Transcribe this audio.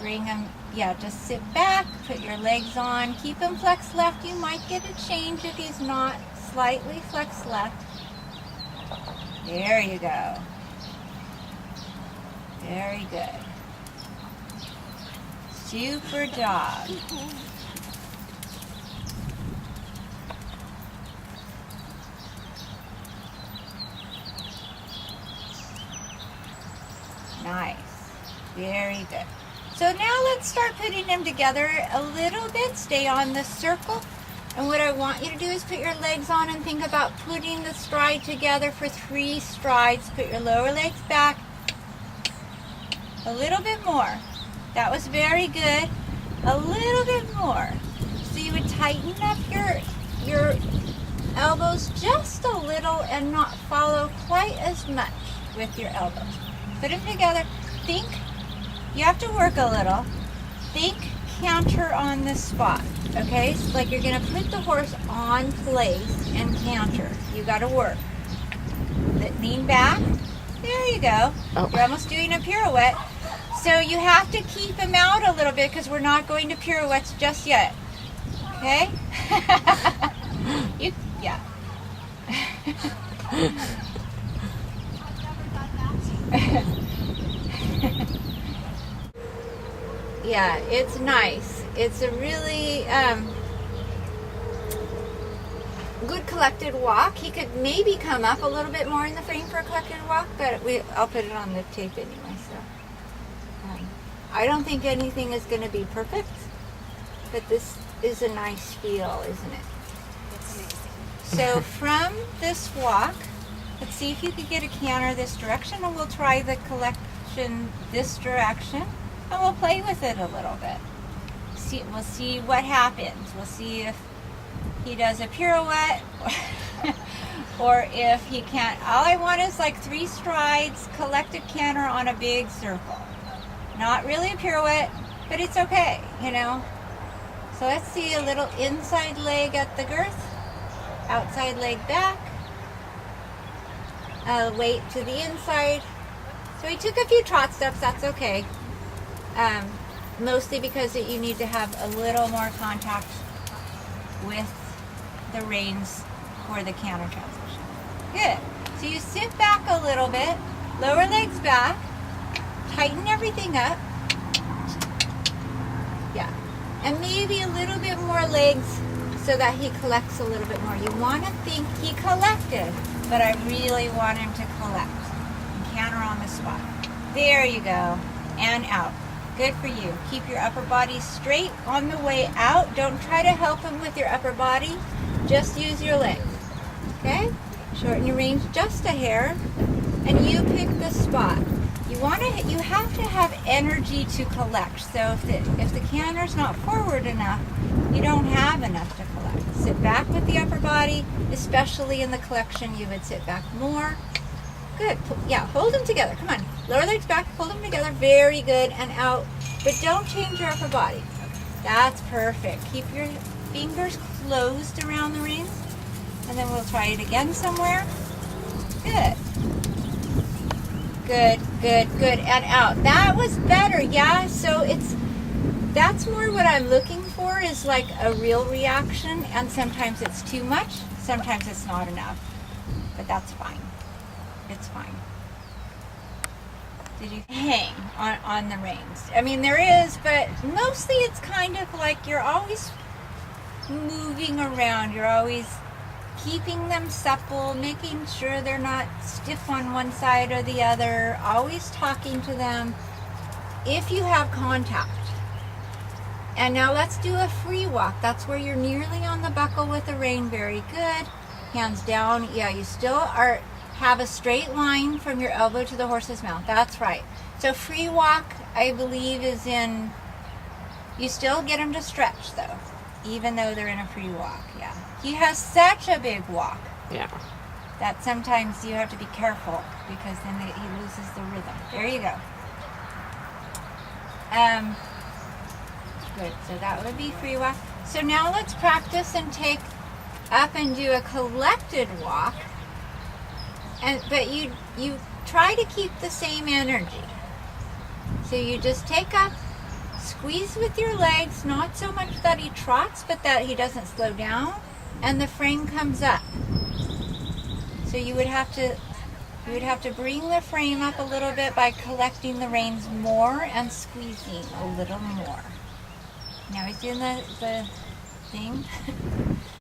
bring them, yeah, just sit back, put your legs on, keep him flexed left. You might get a change if he's not slightly flexed left. There you go. Very good. Super job. Nice. Very good. So now let's start putting them together a little bit. Stay on the circle. And what I want you to do is put your legs on and think about putting the stride together for 3 strides. Put your lower legs back. A little bit more. That was very good. A little bit more. So you would tighten up your elbows just a little and not follow quite as much with your elbows. Put them together. Think, you have to work a little. Think canter on the spot, okay? So like you're gonna put the horse on place and canter. You gotta work. Lean back. There you go. Oh. You're almost doing a pirouette. So you have to keep him out a little bit because we're not going to pirouettes just yet. Okay? Yeah. Yeah, it's nice. It's a really good collected walk. He could maybe come up a little bit more in the frame for a collected walk, but I'll put it on the tape anyway. So I don't think anything is going to be perfect, but this is a nice feel, isn't it? It's amazing. So from this walk, let's see if you could get a canter this direction, and we'll try the collection this direction, and we'll play with it a little bit. We'll see what happens. We'll see if he does a pirouette or if he can't. All I want is like 3 strides, collected canter on a big circle. Not really a pirouette, but it's okay, you know. So let's see a little inside leg at the girth, outside leg back, weight to the inside. So he took a few trot steps, that's okay. Mostly because you need to have a little more contact with the reins for the canter transition. Good. So you sit back a little bit, lower legs back, tighten everything up. Yeah. And maybe a little bit more legs so that he collects a little bit more. You want to think he collected, but I really want him to collect. And canter on the spot. There you go. And out. Good for you. Keep your upper body straight on the way out. Don't try to help him with your upper body. Just use your legs. Okay? Shorten your range just a hair. And you pick the spot. You have to have energy to collect. So if the canter's not forward enough, you don't have enough to collect. Sit back with the upper body, especially in the collection, you would sit back more. Good. Yeah, hold them together. Come on. Lower legs back, hold them together. Very good. And out. But don't change your upper body. That's perfect. Keep your fingers closed around the reins. And then we'll try it again somewhere. Good. Good, good, good. And out. That was better. Yeah, so that's more what I'm looking for, is like a real reaction. And sometimes it's too much. Sometimes it's not enough. But that's fine. It's fine. Did you hang on the reins? I mean, there is, but mostly it's kind of like you're always moving around. You're always keeping them supple, making sure they're not stiff on one side or the other, always talking to them if you have contact. And now let's do a free walk. That's where you're nearly on the buckle with the rein. Very good. Hands down. Yeah, you still have a straight line from your elbow to the horse's mouth. That's right. So free walk, I believe, is in, you still get them to stretch though, even though they're in a free walk. Yeah. He has such a big walk. Yeah. That sometimes you have to be careful because then he loses the rhythm. There you go. Good. So that would be free walk. So now let's practice and take up and do a collected walk. But you try to keep the same energy. So you just take up, Squeeze with your legs, not so much that he trots, but that he doesn't slow down, and the frame comes up. So you would have to bring the frame up a little bit by collecting the reins more and squeezing a little more. Now he's doing the thing.